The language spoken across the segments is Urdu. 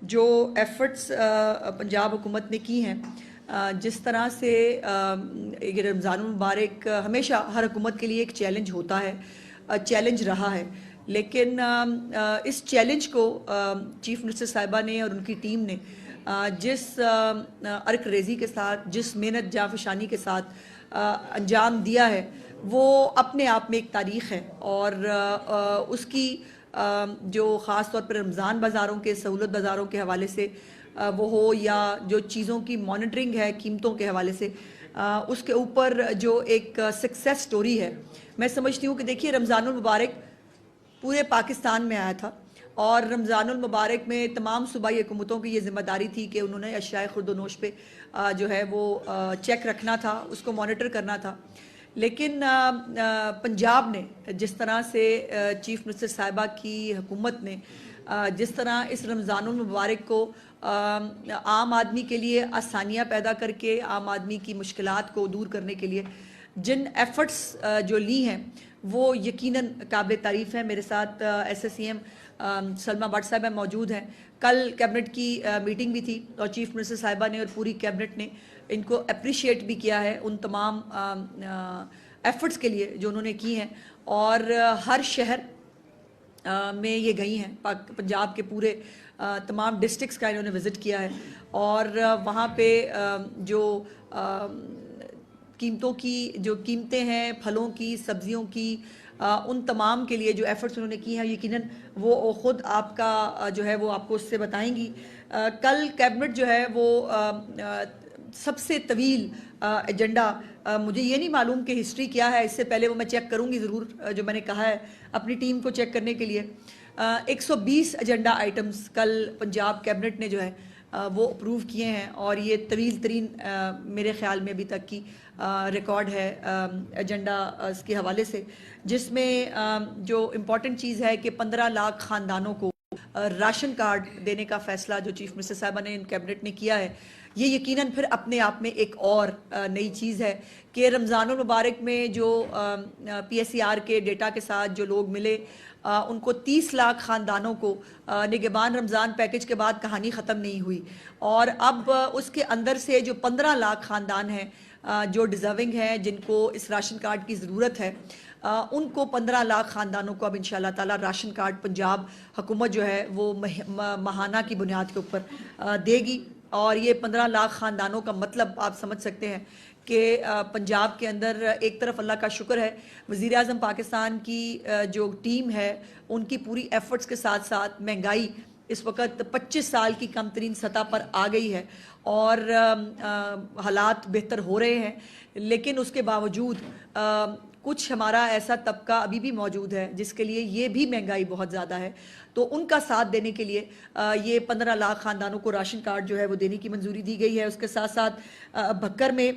جو ایفرٹس پنجاب حکومت نے کی ہیں، جس طرح سے یہ رمضان المبارک ہمیشہ ہر حکومت کے لیے ایک چیلنج ہوتا ہے، چیلنج رہا ہے، لیکن اس چیلنج کو چیف منسٹر صاحبہ نے اور ان کی ٹیم نے جس عرق ریزی کے ساتھ، جس محنت جانفشانی کے ساتھ انجام دیا ہے، وہ اپنے آپ میں ایک تاریخ ہے، اور اس کی جو خاص طور پر رمضان بازاروں کے، سہولت بازاروں کے حوالے سے وہ ہو، یا جو چیزوں کی مانیٹرنگ ہے قیمتوں کے حوالے سے، اس کے اوپر جو ایک سکسیس سٹوری ہے، میں سمجھتی ہوں کہ دیکھیے رمضان المبارک پورے پاکستان میں آیا تھا، اور رمضان المبارک میں تمام صوبائی حکومتوں کی یہ ذمہ داری تھی کہ انہوں نے اشیاء خورد و نوش پہ جو ہے وہ چیک رکھنا تھا، اس کو مانیٹر کرنا تھا. لیکن پنجاب نے جس طرح سے چیف منسٹر صاحبہ کی حکومت نے جس طرح اس رمضان المبارک کو عام آدمی کے لیے آسانیاں پیدا کر کے، عام آدمی کی مشکلات کو دور کرنے کے لیے جن ایفرٹس جو لی ہیں، وہ یقیناً قابل تعریف ہیں. میرے ساتھ S S C M Salma Butt صاحبہ موجود ہیں. کل کیبنٹ کی میٹنگ بھی تھی، اور چیف منسٹر صاحبہ نے اور پوری کیبنٹ نے ان کو اپریشیٹ بھی کیا ہے ان تمام ایفرٹس کے لیے جو انہوں نے کی ہیں. اور ہر شہر میں یہ گئی ہیں، پنجاب کے پورے تمام ڈسٹرکٹس کا انہوں نے وزٹ کیا ہے، اور وہاں پہ جو قیمتوں کی جو قیمتیں ہیں، پھلوں کی، سبزیوں کی، ان تمام کے لیے جو ایفرٹس انہوں نے کی ہیں، یقیناً وہ خود آپ کا جو ہے وہ آپ کو اس سے بتائیں گی. کل کیبنٹ جو ہے وہ سب سے طویل ایجنڈا، مجھے یہ نہیں معلوم کہ ہسٹری کیا ہے، اس سے پہلے وہ میں چیک کروں گی ضرور، جو میں نے کہا ہے اپنی ٹیم کو چیک کرنے کے لیے. 120 ایجنڈا آئٹمز کل پنجاب کیبنٹ نے جو ہے وہ اپروو کیے ہیں، اور یہ طویل ترین میرے خیال میں ابھی تک کی ریکارڈ ہے ایجنڈا اس کے حوالے سے، جس میں جو امپورٹنٹ چیز ہے کہ 15 لاکھ خاندانوں کو راشن کارڈ دینے کا فیصلہ جو چیف منسٹر صاحبہ نے کیبنٹ نے کیا ہے. یہ یقیناً پھر اپنے آپ میں ایک اور نئی چیز ہے کہ رمضان المبارک میں جو پی ایس سی آر کے ڈیٹا کے ساتھ جو لوگ ملے، ان کو 30 لاکھ خاندانوں کو نگہبان رمضان پیکج کے بعد کہانی ختم نہیں ہوئی، اور اب اس کے اندر سے جو 15 لاکھ خاندان ہیں جو ڈیزرونگ ہیں، جن کو اس راشن کارڈ کی ضرورت ہے، ان کو 15 لاکھ خاندانوں کو اب انشاءاللہ تعالی راشن کارڈ پنجاب حکومت جو ہے وہ ماہانہ کی بنیاد کے اوپر دے گی. اور یہ 15 لاکھ خاندانوں کا مطلب آپ سمجھ سکتے ہیں کہ پنجاب کے اندر ایک طرف اللہ کا شکر ہے وزیر اعظم پاکستان کی جو ٹیم ہے ان کی پوری ایفرٹس کے ساتھ ساتھ مہنگائی اس وقت 25 سال کی کم ترین سطح پر آ گئی ہے، اور حالات بہتر ہو رہے ہیں. لیکن اس کے باوجود کچھ ہمارا ایسا طبقہ ابھی بھی موجود ہے جس کے لیے یہ بھی مہنگائی بہت زیادہ ہے، تو ان کا ساتھ دینے کے لیے یہ 15 لاکھ خاندانوں کو راشن کارڈ جو ہے وہ دینے کی منظوری دی گئی ہے. اس کے ساتھ ساتھ بھکر میں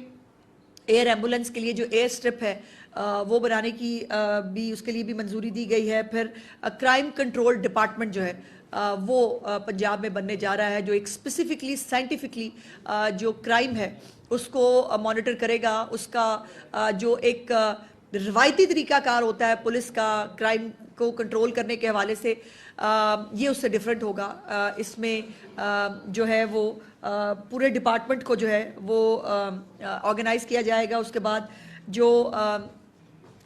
ایئر ایمبولنس کے لیے جو ایئر سٹرپ ہے وہ بنانے کی بھی اس کے لیے بھی منظوری دی گئی ہے. پھر کرائم کنٹرول ڈپارٹمنٹ جو ہے وہ پنجاب میں بننے جا رہا ہے، جو ایک اسپیسیفکلی سائنٹیفکلی جو کرائم ہے اس کو مانیٹر کرے گا. اس کا جو ایک روایتی طریقہ کار ہوتا ہے پولیس کا کرائم کو کنٹرول کرنے کے حوالے سے، یہ اس سے ڈیفرنٹ ہوگا. اس میں جو ہے وہ پورے ڈپارٹمنٹ کو جو ہے وہ آرگنائز کیا جائے گا. اس کے بعد جو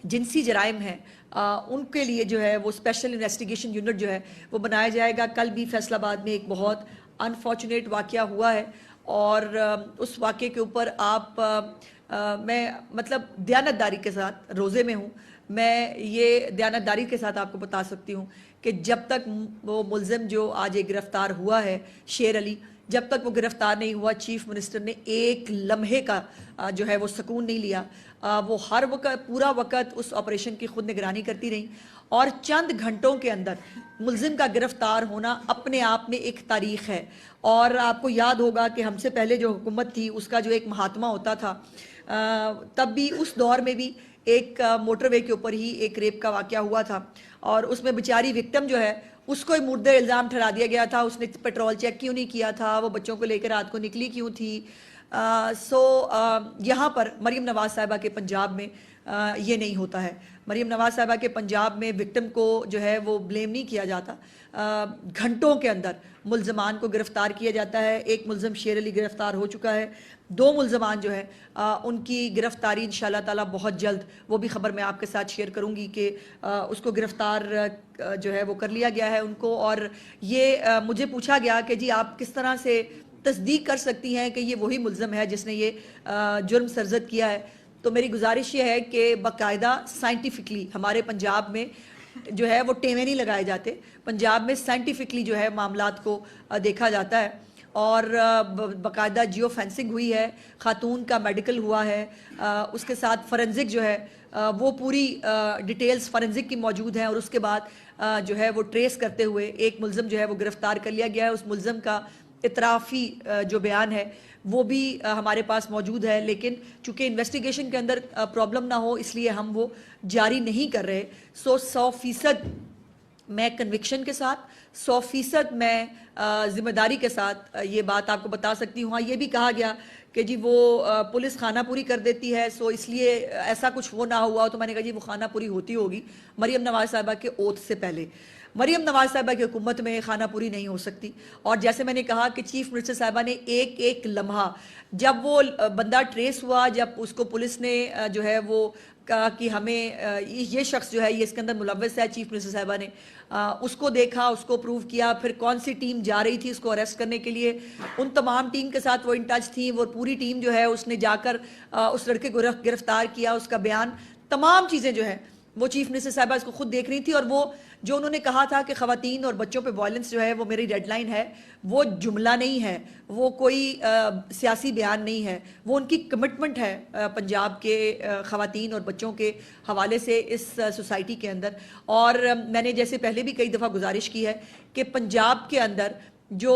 جنسی جرائم ہیں ان کے لیے جو ہے وہ اسپیشل انویسٹیگیشن یونٹ جو ہے وہ بنایا جائے گا. کل بھی فیصل آباد میں ایک بہت انفارچونیٹ واقعہ ہوا ہے، اور اس واقعے کے اوپر میں مطلب دیانتداری کے ساتھ روزے میں ہوں، میں یہ دیانتداری کے ساتھ آپ کو بتا سکتی ہوں کہ جب تک وہ ملزم جو آج ایک گرفتار ہوا ہے شیر علی، جب تک وہ گرفتار نہیں ہوا، چیف منسٹر نے ایک لمحے کا جو ہے وہ سکون نہیں لیا. وہ ہر وقت پورا وقت اس آپریشن کی خود نگرانی کرتی رہیں، اور چند گھنٹوں کے اندر ملزم کا گرفتار ہونا اپنے آپ میں ایک تاریخ ہے. اور آپ کو یاد ہوگا کہ ہم سے پہلے جو حکومت تھی اس کا جو ایک مہاتما ہوتا تھا، تب بھی اس دور میں بھی ایک موٹر وے کے اوپر ہی ایک ریپ کا واقعہ ہوا تھا، اور اس میں بیچاری وکٹم جو ہے اس کو مورد الزام ٹھہرا دیا گیا تھا. اس نے پیٹرول چیک کیوں نہیں کیا تھا، وہ بچوں کو لے کر رات کو نکلی کیوں تھی. یہاں پر مریم نواز صاحبہ کے پنجاب میں یہ نہیں ہوتا ہے. مریم نواز صاحبہ کے پنجاب میں وکٹم کو جو ہے وہ بلیم نہیں کیا جاتا. گھنٹوں کے اندر ملزمان کو گرفتار کیا جاتا ہے. ایک ملزم شیر علی گرفتار ہو چکا ہے. 2 ملزمان جو ہے ان کی گرفتاری انشاءاللہ تعالی بہت جلد, وہ بھی خبر میں آپ کے ساتھ شیئر کروں گی کہ اس کو گرفتار جو ہے وہ کر لیا گیا ہے ان کو. اور یہ مجھے پوچھا گیا کہ جی آپ کس طرح سے تصدیق کر سکتی ہیں کہ یہ وہی ملزم ہے جس نے یہ جرم سرزد کیا ہے. تو میری گزارش یہ ہے کہ باقاعدہ سائنٹیفکلی ہمارے پنجاب میں جو ہے وہ ٹیویں نہیں لگائے جاتے. پنجاب میں سائنٹیفکلی جو ہے معاملات کو دیکھا جاتا ہے, اور باقاعدہ جیو فینسنگ ہوئی ہے, خاتون کا میڈیکل ہوا ہے, اس کے ساتھ فورنزک جو ہے وہ پوری ڈیٹیلز فورنزک کی موجود ہیں, اور اس کے بعد جو ہے وہ ٹریس کرتے ہوئے ایک ملزم جو ہے وہ گرفتار کر لیا گیا ہے. اس ملزم کا اعترافی جو بیان ہے وہ بھی ہمارے پاس موجود ہے, لیکن چونکہ انویسٹیگیشن کے اندر پرابلم نہ ہو اس لیے ہم وہ جاری نہیں کر رہے. 100% میں کنوکشن کے ساتھ, 100% میں ذمہ داری کے ساتھ یہ بات آپ کو بتا سکتی ہوں. ہاں یہ بھی کہا گیا کہ جی وہ پولیس خانہ پوری کر دیتی ہے, سو اس لیے ایسا کچھ وہ نہ ہوا. تو میں نے کہا جی وہ خانہ پوری ہوتی ہوگی مریم نواز صاحبہ کے اوتھ سے پہلے. مریم نواز صاحبہ کی حکومت میں خانہ پوری نہیں ہو سکتی. اور جیسے میں نے کہا کہ چیف منسٹر صاحبہ نے ایک ایک لمحہ, جب وہ بندہ ٹریس ہوا, جب اس کو پولیس نے جو ہے وہ کہا کہ ہمیں یہ شخص جو ہے یہ اس کے اندر ملوث ہے, چیف منسٹر صاحبہ نے اس کو دیکھا, اس کو پروو کیا, پھر کون سی ٹیم جا رہی تھی اس کو اریسٹ کرنے کے لیے, ان تمام ٹیم کے ساتھ وہ ان ٹچ تھیں. وہ پوری ٹیم جو ہے اس نے جا کر اس لڑکے کو گرفتار کیا, اس کا بیان, تمام چیزیں جو ہے وہ چیف منسٹر صاحبہ اس کو خود دیکھ رہی تھی. اور وہ جو انہوں نے کہا تھا کہ خواتین اور بچوں پہ وائلنس جو ہے وہ میری ڈیڈ لائن ہے, وہ جملہ نہیں ہے, وہ کوئی سیاسی بیان نہیں ہے, وہ ان کی کمٹمنٹ ہے پنجاب کے خواتین اور بچوں کے حوالے سے اس سوسائٹی کے اندر. اور میں نے جیسے پہلے بھی کئی دفعہ گزارش کی ہے کہ پنجاب کے اندر جو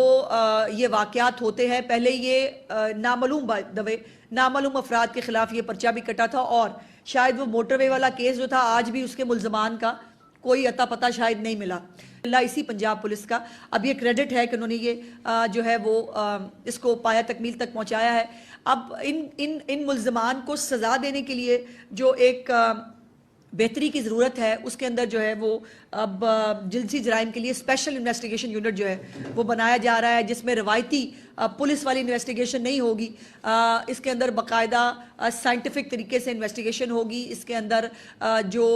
یہ واقعات ہوتے ہیں, پہلے یہ نامعلوم افراد کے خلاف یہ پرچہ بھی کٹا تھا, اور شاید وہ موٹر وے والا کیس جو تھا آج بھی اس کے ملزمان کا کوئی اتا پتہ شاید نہیں ملا. اللہ اسی پنجاب پولیس کا اب یہ کریڈٹ ہے کہ انہوں نے یہ جو ہے وہ اس کو پایا تکمیل تک پہنچایا ہے. اب ان ملزمان کو سزا دینے کے لیے جو ایک بہتری کی ضرورت ہے, اس کے اندر جو ہے وہ اب جنسی جرائم کے لیے اسپیشل انویسٹیگیشن یونٹ جو ہے وہ بنایا جا رہا ہے, جس میں روایتی پولیس والی انویسٹیگیشن نہیں ہوگی. اس کے اندر باقاعدہ سائنٹیفک طریقے سے انویسٹیگیشن ہوگی. اس کے اندر جو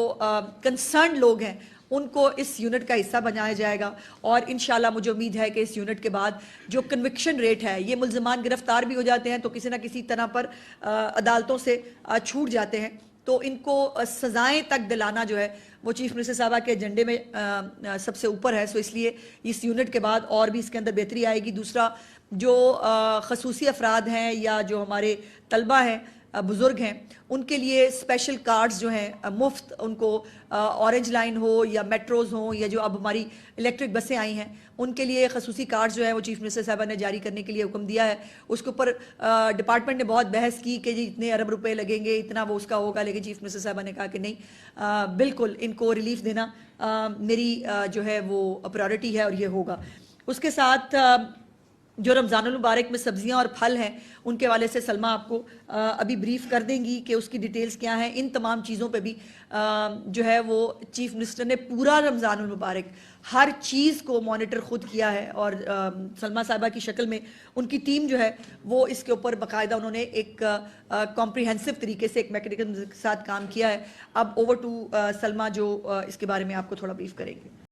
کنسرنڈ لوگ ہیں ان کو اس یونٹ کا حصہ بنایا جائے گا, اور انشاءاللہ مجھے امید ہے کہ اس یونٹ کے بعد جو کنوکشن ریٹ ہے, یہ ملزمان گرفتار بھی ہو جاتے ہیں تو کسی نہ کسی طرح پر عدالتوں سے چھوٹ جاتے ہیں, تو ان کو سزائیں تک دلانا جو ہے وہ چیف منسٹر صاحبہ کے ایجنڈے میں سب سے اوپر ہے. سو اس لیے اس یونٹ کے بعد اور بھی اس کے اندر بہتری آئے گی. دوسرا جو خصوصی افراد ہیں یا جو ہمارے طلبہ ہیں, بزرگ ہیں, ان کے لیے اسپیشل کارڈز جو ہیں مفت, ان کو اورنج لائن ہو یا میٹروز ہوں یا جو اب ہماری الیکٹرک بسیں آئی ہیں, ان کے لیے خصوصی کارڈز جو ہیں وہ چیف منسٹر صاحبہ نے جاری کرنے کے لیے حکم دیا ہے. اس کے اوپر ڈپارٹمنٹ نے بہت بحث کی کہ جی اتنے ارب روپے لگیں گے, اتنا وہ اس کا ہوگا, لیکن چیف منسٹر صاحبہ نے کہا کہ نہیں, بالکل ان کو ریلیف دینا میری جو ہے وہ پرائورٹی ہے اور یہ ہوگا. اس کے ساتھ جو رمضان المبارک میں سبزیاں اور پھل ہیں ان کے حوالے سے سلمہ آپ کو ابھی بریف کر دیں گی کہ اس کی ڈیٹیلز کیا ہیں. ان تمام چیزوں پہ بھی جو ہے وہ چیف منسٹر نے پورا رمضان المبارک ہر چیز کو مانیٹر خود کیا ہے, اور سلمہ صاحبہ کی شکل میں ان کی ٹیم جو ہے وہ اس کے اوپر باقاعدہ انہوں نے ایک کمپریہنسو طریقے سے ایک میکینزم کے ساتھ کام کیا ہے. اب اوور ٹو سلمہ جو اس کے بارے میں آپ کو تھوڑا بریف کریں گے.